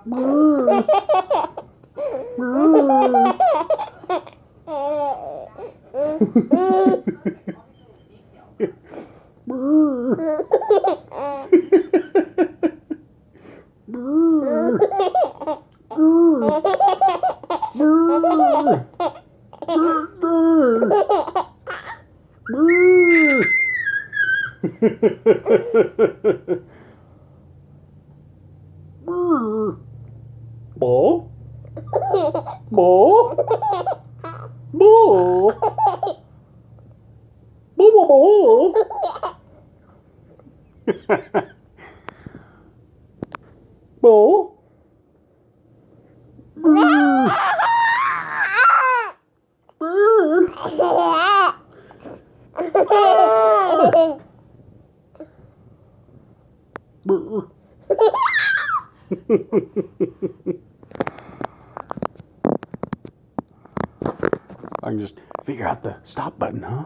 Boo. Boo. Bố. Bố. Bố. Bố bố bố. Bố. I can just figure out the stop button, huh?